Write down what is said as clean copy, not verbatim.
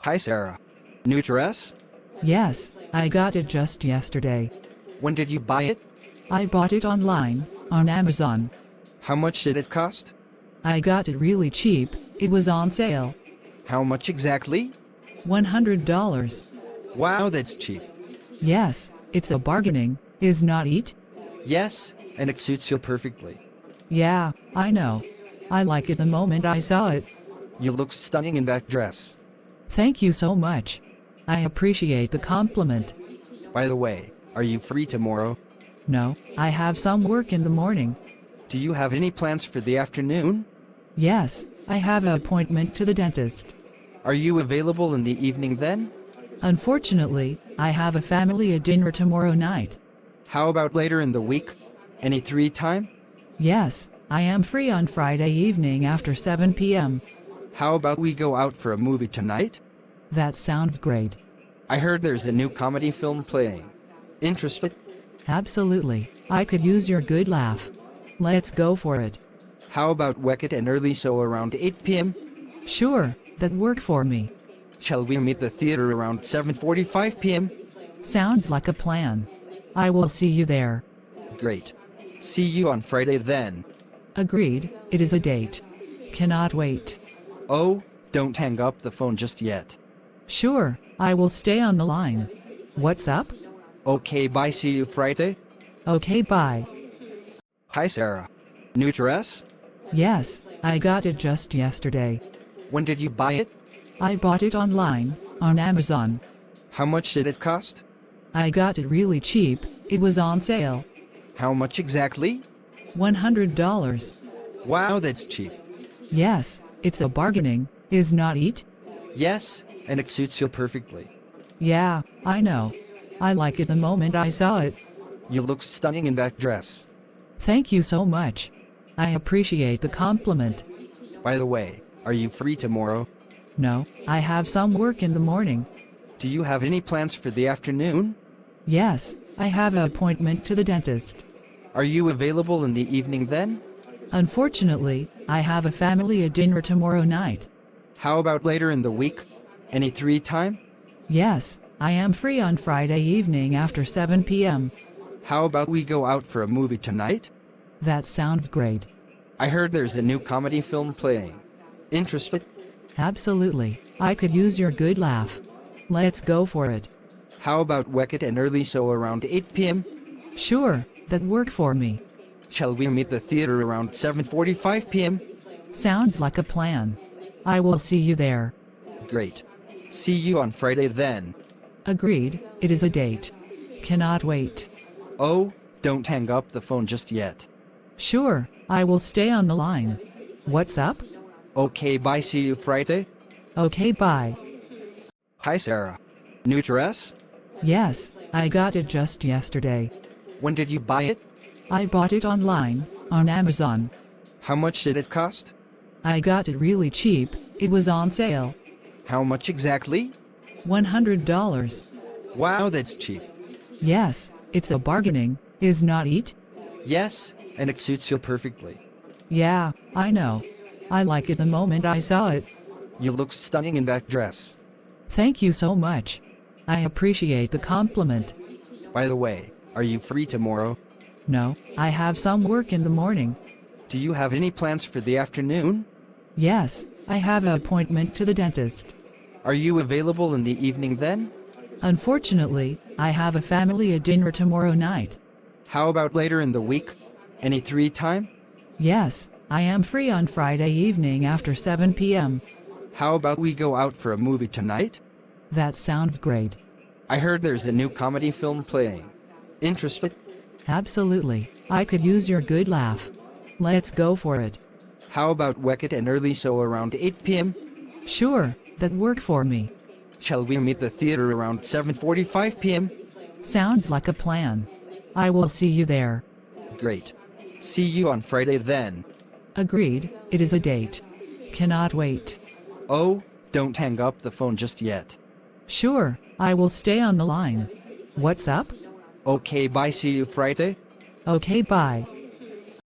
Hi Sarah. New dress? Yes, I got it just yesterday. When did you buy it? I bought it online, on Amazon. How much did it cost? I got it really cheap, it was on sale. How much exactly? $100. Wow, that's cheap. Yes, it's a bargaining, is not it? Yes, and it suits you perfectly. Yeah, I know. I like it the moment I saw it. You look stunning in that dress. Thank you so much. I appreciate the compliment. By the way, are you free tomorrow? No, I have some work in the morning. Do you have any plans for the afternoon? Yes, I have an appointment to the dentist. Are you available in the evening then? Unfortunately, I have a family dinner tomorrow night. How about later in the week? Any free time? Yes, I am free on Friday evening after 7 p.m. How about we go out for a movie tonight? That sounds great. I heard there's a new comedy film playing. Interested? Absolutely, I could use your good laugh. Let's go for it. How about Wicked and early so around 8 p.m.? Sure, that work for me. Shall we meet the theater around 7:45 p.m.? Sounds like a plan. I will see you there. Great. See you on Friday then. Agreed, it is a date. Cannot wait. Oh, don't hang up the phone just yet. Sure, I will stay on the line. What's up? Okay, bye, see you Friday. Okay, bye. Hi Sarah. New dress? Yes, I got it just yesterday. When did you buy it? I bought it online, on Amazon. How much did it cost? I got it really cheap, it was on sale. How much exactly? $100. Wow, that's cheap. Yes, it's a bargaining, is not it? Yes, and it suits you perfectly. Yeah, I know. I like it the moment I saw it. You look stunning in that dress. Thank you so much. I appreciate the compliment. By the way, are you free tomorrow? No, I have some work in the morning. Do you have any plans for the afternoon? Yes, I have an appointment to the dentist. Are you available in the evening then? Unfortunately, I have a family dinner tomorrow night. How about later in the week? Any free time? Yes, I am free on Friday evening after 7 p.m. How about we go out for a movie tonight? That sounds great. I heard there's a new comedy film playing. Interested? Absolutely, I could use your good laugh. Let's go for it. How about Wicked and early so around 8 p.m.? Sure, that work for me. Shall we meet the theater around 7:45 p.m.? Sounds like a plan. I will see you there. Great. See you on Friday then. Agreed, it is a date. Cannot wait. Oh, don't hang up the phone just yet. Sure, I will stay on the line. What's up? Okay, bye, see you Friday. Okay, bye. Hi Sarah. New dress? Yes, I got it just yesterday. When did you buy it? I bought it online, on Amazon. How much did it cost? I got it really cheap, it was on sale. How much exactly? $100. Wow, that's cheap. Yes, it's a bargaining, is not it? Yes, and it suits you perfectly. Yeah, I know. I like it the moment I saw it. You look stunning in that dress. Thank you so much. I appreciate the compliment. By the way, are you free tomorrow? No, I have some work in the morning. Do you have any plans for the afternoon? Yes, I have an appointment to the dentist. Are you available in the evening then? Unfortunately, I have a family dinner tomorrow night. How about later in the week? Any free time? Yes, I am free on Friday evening after 7 p.m. How about we go out for a movie tonight? That sounds great. I heard there's a new comedy film playing. Interested? Absolutely, I could use your good laugh. Let's go for it. How about Wicked and early so around 8 p.m.? Sure, that work for me. Shall we meet the theater around 7:45 p.m.? Sounds like a plan. I will see you there. Great. See you on Friday then. Agreed, it is a date. Cannot wait. Oh, don't hang up the phone just yet. Sure, I will stay on the line. What's up? Okay, bye, see you Friday. Okay, bye.